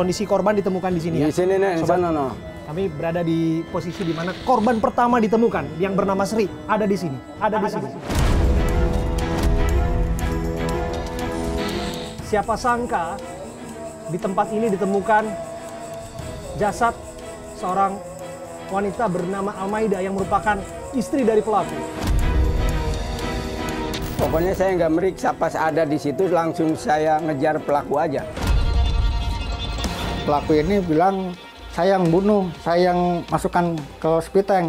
Kondisi korban ditemukan di sini ya? Di sini nih, di sana no. Kami berada di posisi di mana korban pertama ditemukan yang bernama Sri ada di sini. Siapa sangka di tempat ini ditemukan jasad seorang wanita bernama Almaida yang merupakan istri dari pelaku. Pokoknya saya nggak meriksa, pas ada di situ langsung saya ngejar pelaku aja. Pelaku ini bilang saya yang bunuh, saya yang masukkan ke spiteng.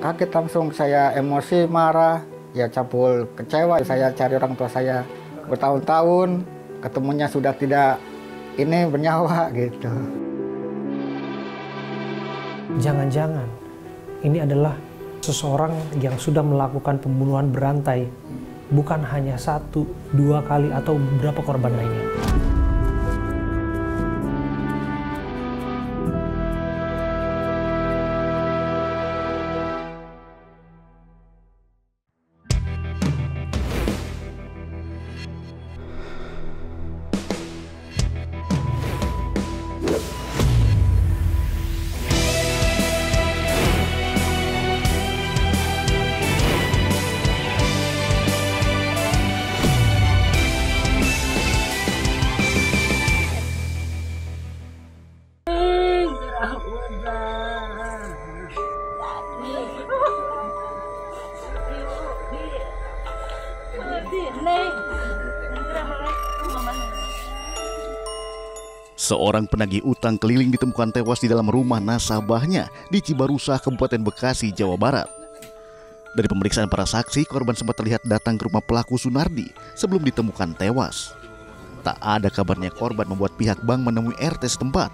Kaget langsung, saya emosi, marah, ya campur kecewa. Saya cari orang tua saya bertahun-tahun, ketemunya sudah tidak ini bernyawa gitu. Jangan-jangan ini adalah seseorang yang sudah melakukan pembunuhan berantai, bukan hanya 1, 2 kali atau beberapa korban lainnya. Seorang penagih utang keliling ditemukan tewas di dalam rumah nasabahnya di Cibarusah, Kabupaten Bekasi, Jawa Barat. Dari pemeriksaan para saksi, korban sempat terlihat datang ke rumah pelaku Sunardi sebelum ditemukan tewas. Tak ada kabarnya korban membuat pihak bank menemui RT setempat.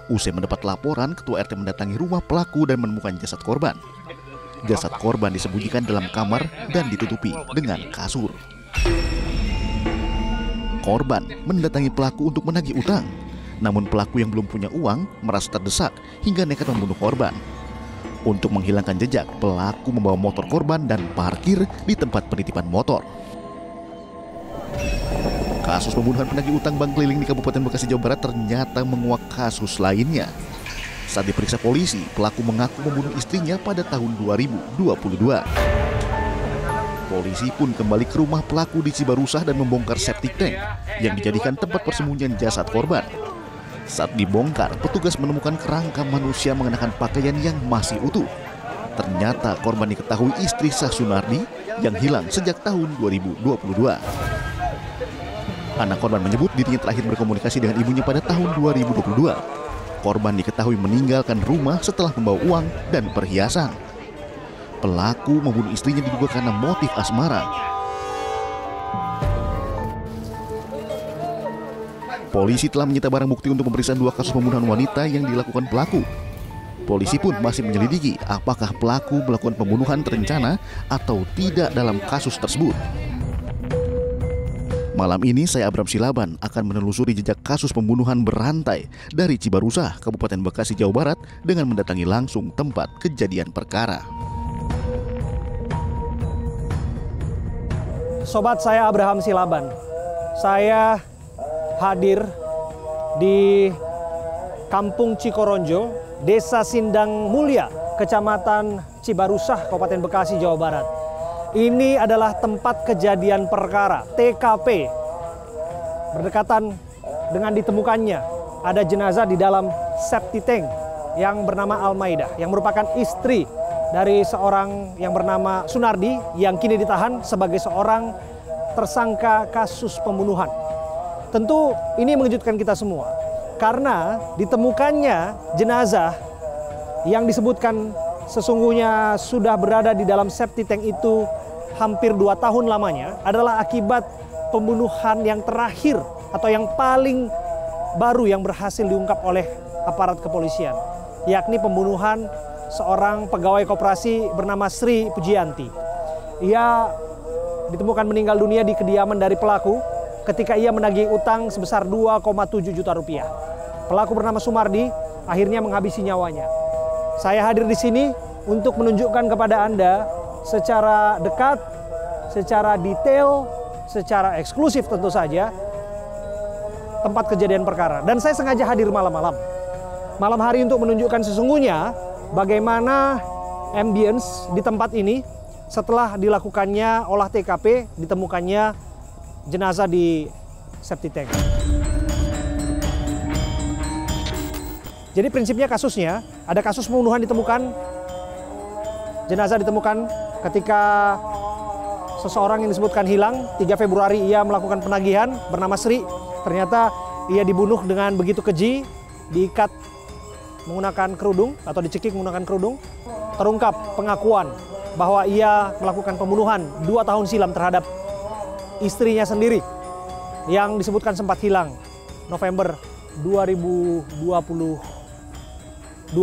Usai mendapat laporan, ketua RT mendatangi rumah pelaku dan menemukan jasad korban. Jasad korban disembunyikan dalam kamar dan ditutupi dengan kasur. Korban mendatangi pelaku untuk menagih utang. Namun pelaku yang belum punya uang merasa terdesak hingga nekat membunuh korban. Untuk menghilangkan jejak, pelaku membawa motor korban dan parkir di tempat penitipan motor. Kasus pembunuhan penagih utang bank keliling di Kabupaten Bekasi, Jawa Barat ternyata menguak kasus lainnya. Saat diperiksa polisi, pelaku mengaku membunuh istrinya pada tahun 2022. Polisi pun kembali ke rumah pelaku di Cibarusah dan membongkar septic tank yang dijadikan tempat persembunyian jasad korban. Saat dibongkar, petugas menemukan kerangka manusia mengenakan pakaian yang masih utuh. Ternyata korban diketahui istri Sah Sunardi yang hilang sejak tahun 2022. Anak korban menyebut dirinya terakhir berkomunikasi dengan ibunya pada tahun 2022. Korban diketahui meninggalkan rumah setelah membawa uang dan perhiasan. Pelaku membunuh istrinya diduga karena motif asmara. Polisi telah menyita barang bukti untuk pemeriksaan 2 kasus pembunuhan wanita yang dilakukan pelaku. Polisi pun masih menyelidiki apakah pelaku melakukan pembunuhan terencana atau tidak dalam kasus tersebut. Malam ini saya Abram Silaban akan menelusuri jejak kasus pembunuhan berantai dari Cibarusah, Kabupaten Bekasi, Jawa Barat dengan mendatangi langsung tempat kejadian perkara. Sobat, saya Abraham Silaban. Saya hadir di Kampung Cikoronjo, Desa Sindang Mulia, Kecamatan Cibarusah, Kabupaten Bekasi, Jawa Barat. Ini adalah tempat kejadian perkara, TKP. Berdekatan dengan ditemukannya ada jenazah di dalam septic tank yang bernama Almaida, yang merupakan istri dari seorang yang bernama Sunardi yang kini ditahan sebagai seorang tersangka kasus pembunuhan. Tentu ini mengejutkan kita semua karena ditemukannya jenazah yang disebutkan sesungguhnya sudah berada di dalam septic tank itu hampir 2 tahun lamanya adalah akibat pembunuhan yang terakhir atau yang paling baru yang berhasil diungkap oleh aparat kepolisian, yakni pembunuhan seorang pegawai koperasi bernama Sri Pujianti. Ia ditemukan meninggal dunia di kediaman dari pelaku ketika ia menagih utang sebesar 2,7 juta rupiah. Pelaku bernama Sumardi akhirnya menghabisi nyawanya. Saya hadir di sini untuk menunjukkan kepada Anda secara dekat, secara detail, secara eksklusif tentu saja, tempat kejadian perkara. Dan saya sengaja hadir malam-malam. Malam hari untuk menunjukkan sesungguhnya bagaimana ambience di tempat ini setelah dilakukannya olah TKP, ditemukannya jenazah di septic tank. Jadi prinsipnya kasusnya, ada kasus pembunuhan ditemukan, jenazah ditemukan ketika seseorang yang disebutkan hilang. 3 Februari ia melakukan penagihan bernama Sri. Ternyata ia dibunuh dengan begitu keji, diikat menggunakan kerudung atau dicekik menggunakan kerudung. Terungkap pengakuan bahwa ia melakukan pembunuhan 2 tahun silam terhadap istrinya sendiri yang disebutkan sempat hilang November 2022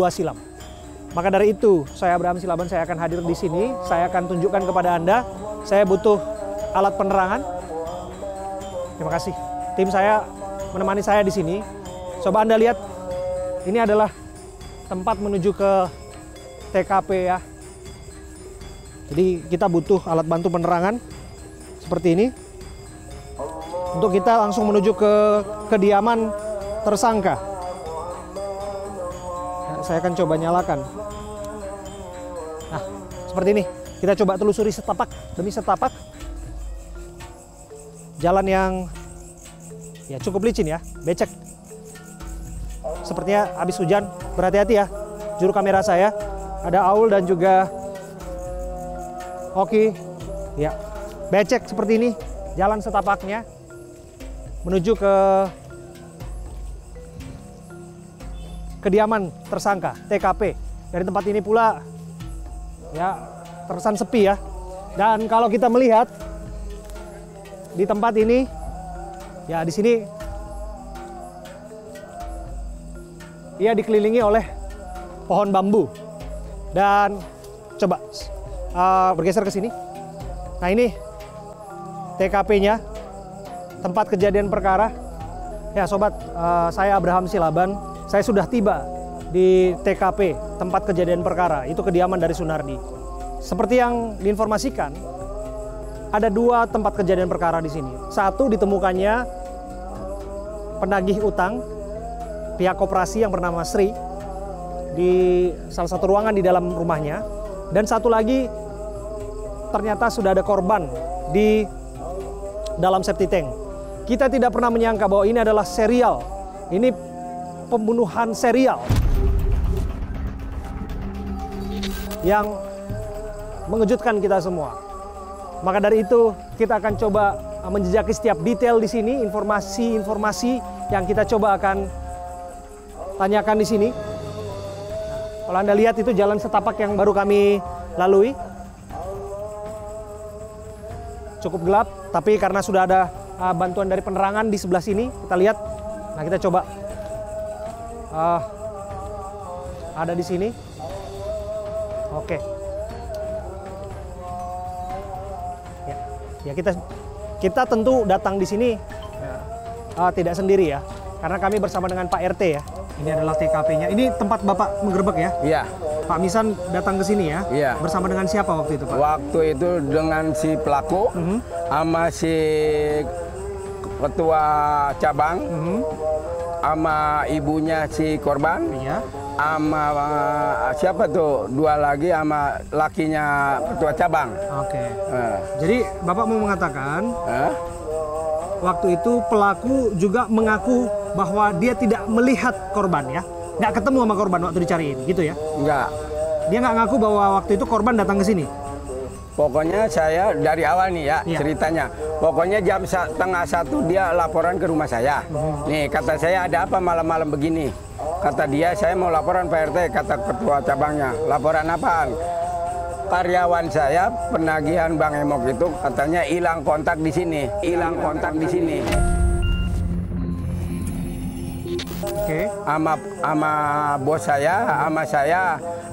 silam. Maka dari itu, saya Abraham Silaban, saya akan hadir di sini. Saya akan tunjukkan kepada Anda, saya butuh alat penerangan. Terima kasih. Tim saya menemani saya di sini. Coba Anda lihat, ini adalah tempat menuju ke TKP ya. Jadi kita butuh alat bantu penerangan seperti ini. Untuk kita langsung menuju ke kediaman tersangka. Saya akan coba nyalakan. Nah, seperti ini. Kita coba telusuri setapak demi setapak. Jalan yang ya cukup licin ya, becek. Sepertinya habis hujan, berhati-hati ya. Juru kamera saya, ada Aul dan juga Oki. Ya, becek seperti ini. Jalan setapaknya menuju ke kediaman tersangka, TKP. Dari tempat ini pula ya terkesan sepi ya. Dan kalau kita melihat di tempat ini ya, di sini ia dikelilingi oleh pohon bambu. Dan coba bergeser ke sini. Nah, ini TKP-nya, tempat kejadian perkara. Ya sobat, saya Abraham Silaban. Saya sudah tiba di TKP, tempat kejadian perkara, itu kediaman dari Sunardi. Seperti yang diinformasikan, ada 2 tempat kejadian perkara di sini. Satu, ditemukannya penagih utang pihak koperasi yang bernama Sri di salah satu ruangan di dalam rumahnya. Dan satu lagi, ternyata sudah ada korban di dalam septic tank. Kita tidak pernah menyangka bahwa ini adalah serial. Ini pembunuhan serial yang mengejutkan kita semua. Maka dari itu kita akan coba menjejaki setiap detail di sini, informasi-informasi yang kita coba akan tanyakan di sini. Kalau Anda lihat itu jalan setapak yang baru kami lalui. Cukup gelap, tapi karena sudah ada bantuan dari penerangan di sebelah sini, kita lihat. Nah, kita coba ada di sini. Oke. Ya kita tentu datang di sini tidak sendiri ya, karena kami bersama dengan Pak RT ya. Ini adalah TKP-nya. Ini tempat Bapak menggerebek ya? Iya. Pak Misan datang ke sini ya? Iya. Bersama dengan siapa waktu itu, Pak? Waktu itu dengan si pelaku, sama si ketua cabang, sama ibunya si korban, Iya. sama siapa tuh, 2 lagi sama lakinya ketua cabang. Oke. Jadi Bapak mau mengatakan waktu itu pelaku juga mengaku bahwa dia tidak melihat korban ya, nggak ketemu sama korban waktu dicariin, gitu ya? Enggak. Dia nggak ngaku bahwa waktu itu korban datang ke sini. Pokoknya saya dari awal nih ya Iya. ceritanya. Pokoknya jam 12:30 dia laporan ke rumah saya. Nih kata saya, ada apa malam-malam begini? Kata dia, saya mau laporan Pak RT, kata ketua cabangnya. Laporan apaan? Karyawan saya penagihan Bang Emok itu katanya hilang kontak di sini, hilang kontak di sini. Oke. Sama bos saya,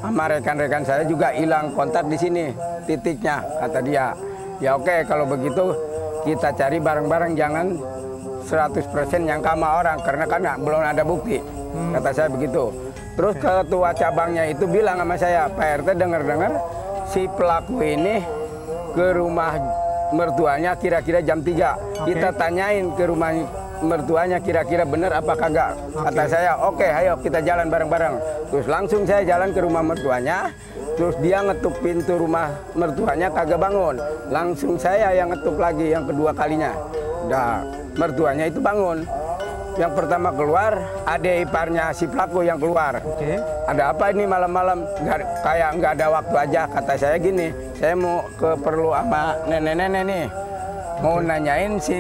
sama rekan-rekan saya juga hilang kontak di sini, titiknya, kata dia. Ya oke, kalau begitu kita cari bareng-bareng, jangan 100% nyangka sama orang, karena kan belum ada bukti, kata saya begitu. Terus ketua cabangnya itu bilang sama saya, Pak RT dengar-dengar si pelaku ini ke rumah mertuanya kira-kira jam 3. Kita tanyain ke rumah mertuanya kira-kira benar apa kagak. Kata saya, oke, ayo kita jalan bareng-bareng. Terus langsung saya jalan ke rumah mertuanya. Terus dia ngetuk pintu rumah mertuanya kagak bangun. Langsung saya yang ngetuk lagi yang kedua kalinya. Udah, mertuanya itu bangun. Yang pertama keluar, adik iparnya si pelaku yang keluar. Ada apa ini malam-malam? Kayak nggak ada waktu aja. Kata saya gini, saya mau perlu sama nenek-nenek nih. Mau nanyain si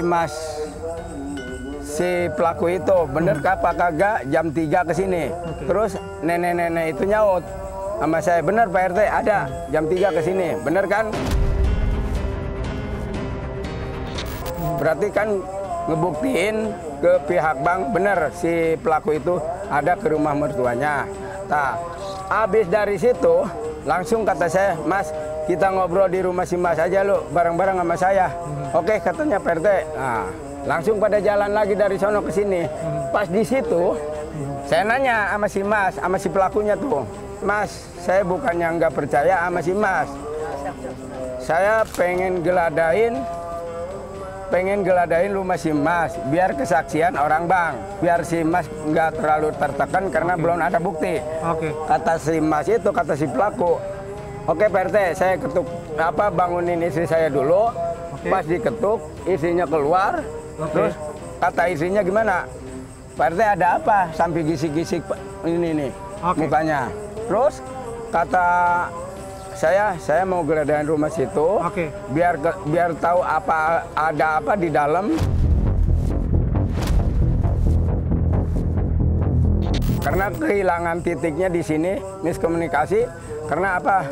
pelaku itu, bener apa kagak jam 3 ke sini. Terus nenek-nenek itu nyaut sama saya, bener Pak RT, ada jam 3 ke sini. Bener kan? Berarti kan ngebuktiin ke pihak bank, bener si pelaku itu ada ke rumah mertuanya. Nah, habis dari situ langsung kata saya, Mas, kita ngobrol di rumah si Mas aja lu, bareng-bareng sama saya. Oke, katanya Pak RT. Nah, langsung pada jalan lagi dari sono ke sini. Pas di situ, saya nanya sama si Mas, sama si pelakunya tuh, Mas, saya bukannya nggak percaya sama si Mas. Saya pengen geladain rumah si Mas, biar kesaksian orang bank, biar si Mas nggak terlalu tertekan karena belum ada bukti. Kata si Mas itu, kata si pelaku, oke Pak RT, saya ketuk bangunin istri saya dulu. Pas diketuk, istrinya keluar. Terus kata istrinya gimana? Pak RT ada apa? Sampai gisik-gisik ini nih mukanya. Terus kata saya mau geladain rumah situ, biar tahu ada apa di dalam. Karena kehilangan titiknya di sini, miskomunikasi. Karena apa?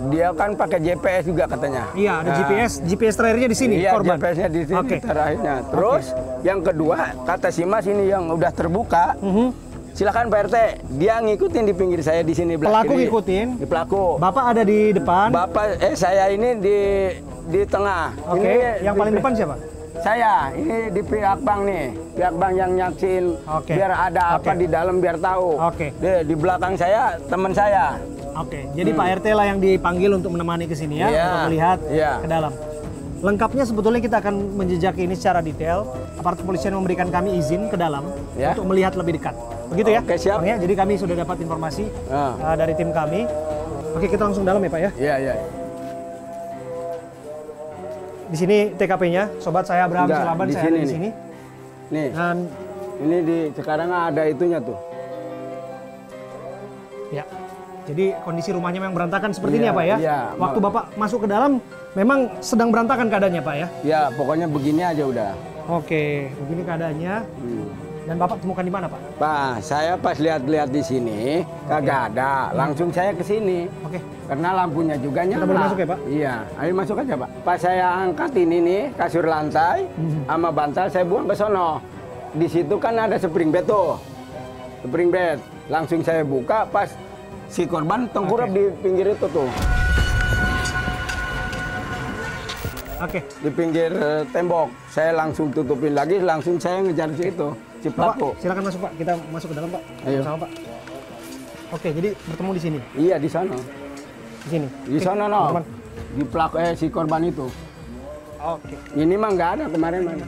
Dia kan pakai GPS juga katanya. Iya, ada GPS terakhirnya di sini. Iya, korban. GPS-nya di sini terakhirnya. Terus yang kedua, kata si Mas ini yang udah terbuka. Silakan Pak RT, dia ngikutin di pinggir saya di sini. Pelaku ngikutin? Di pelaku. Bapak ada di depan? Saya ini di tengah. Ini yang paling depan siapa? Saya, ini di pihak bank nih. Pihak bank yang nyaksiin biar ada apa di dalam biar tahu. Di belakang saya, teman saya. Jadi Pak RT lah yang dipanggil untuk menemani ke sini ya, untuk melihat ke dalam. Lengkapnya sebetulnya kita akan menjejaki ini secara detail. Aparat kepolisian memberikan kami izin ke dalam untuk melihat lebih dekat. Begitu ya? Siap. Jadi kami sudah dapat informasi dari tim kami. Oke, kita langsung dalam ya Pak ya? Iya. Di sini TKP-nya, sobat saya Abraham Silaban, saya ada di sini. Nih. Dan ini sekarang ada itunya tuh. Ya. Jadi kondisi rumahnya memang berantakan seperti ini ya Pak ya? Iya. Waktu Bapak masuk ke dalam memang sedang berantakan keadaannya Pak ya? Ya, pokoknya begini aja udah. Oke, begini keadaannya. Dan Bapak temukan di mana Pak? Pak, saya pas lihat-lihat di sini kagak ada. Langsung saya ke sini. Karena lampunya juga nyala. Kita boleh masuk ya Pak? Iya, ayo masuk aja Pak. Pas saya angkat ini nih kasur lantai sama bantal, saya buang ke sono. Di situ kan ada spring bed tuh. Spring bed. Langsung saya buka pas si korban tengkurap di pinggir itu tuh. Di pinggir tembok. Saya langsung tutupin lagi, langsung saya ngejar situ, si pelaku. Bapak, silakan masuk Pak. Kita masuk ke dalam Pak. Ayo. Sama Pak. Oke, jadi bertemu di sini. Iya, di sana. Di sini. Di sana no. Di pelaku si korban itu. Ini mah nggak ada kemarin mana.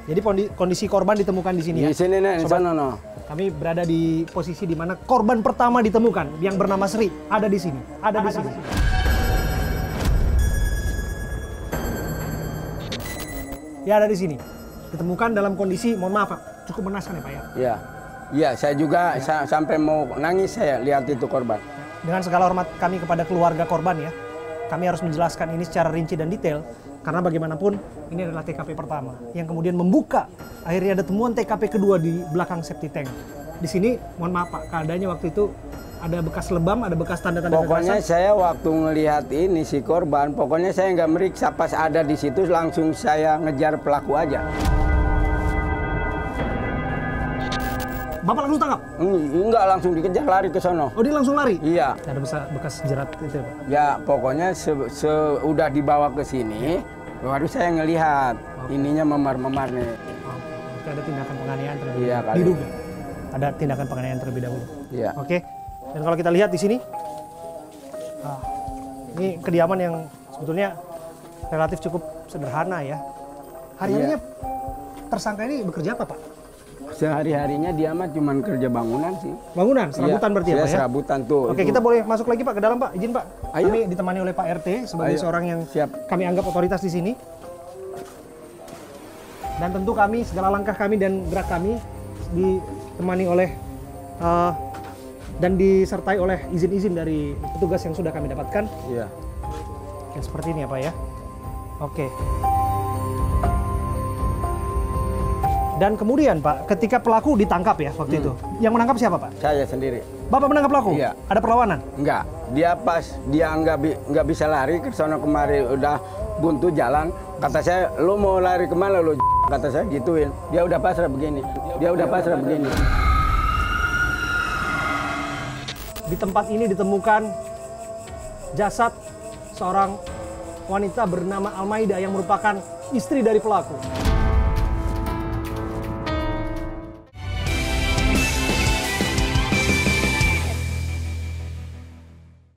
Jadi kondisi korban ditemukan di sini ya. Di sini nih, di sana no. Kami berada di posisi di mana korban pertama ditemukan yang bernama Sri ada di sini. Ada di sini. Ya ada di sini. Ditemukan dalam kondisi, mohon maaf Pak, cukup mengenaskan ya Pak ya. Iya, saya juga sampai mau nangis saya lihat itu korban. Dengan segala hormat kami kepada keluarga korban ya, kami harus menjelaskan ini secara rinci dan detail. Karena bagaimanapun ini adalah TKP pertama yang kemudian membuka akhirnya ada temuan TKP kedua di belakang septic tank. Di sini mohon maaf Pak, keadaannya waktu itu ada bekas lebam, ada bekas tanda-tanda kekerasan. Pokoknya saya waktu ngelihat ini si korban, pokoknya saya nggak meriksa, pas ada di situ langsung saya ngejar pelaku aja. Bapak langsung tangkap? Enggak, langsung dikejar lari ke sono. Oh, dia langsung lari? Iya. Ada bekas jerat itu ya Pak? Ya pokoknya udah dibawa ke sini, baru saya ngelihat ininya memar-memar nih. Berarti ada tindakan penganiayaan terlebih dahulu. Iya, diduga. Ada tindakan penganiayaan terlebih dahulu. Iya. Oke. Dan kalau kita lihat di sini, ini kediaman yang sebetulnya relatif cukup sederhana ya. Hari-harinya tersangka ini bekerja apa, Pak? Sehari-harinya dia mah cuma kerja bangunan sih. Bangunan, serabutan berarti ya, Pak? Ya? Serabutan tuh. Oke, kita boleh masuk lagi, Pak, ke dalam, Pak. Izin, Pak. Ayo. Kami ditemani oleh Pak RT sebagai seorang yang kami anggap otoritas di sini. Dan tentu kami, segala langkah kami dan gerak kami ditemani oleh dan disertai oleh izin-izin dari petugas yang sudah kami dapatkan. Iya. Yang seperti ini ya, Pak ya. Oke. Dan kemudian, Pak, ketika pelaku ditangkap ya waktu itu, yang menangkap siapa, Pak? Saya sendiri. Bapak menangkap pelaku? Iya. Ada perlawanan? Enggak. Dia pas dia nggak bisa lari ke sana kemari, udah buntu jalan. Kata saya, lu mau lari kemana lu? Kata saya gituin. Dia udah pasrah begini. Di tempat ini ditemukan jasad seorang wanita bernama Almaida yang merupakan istri dari pelaku.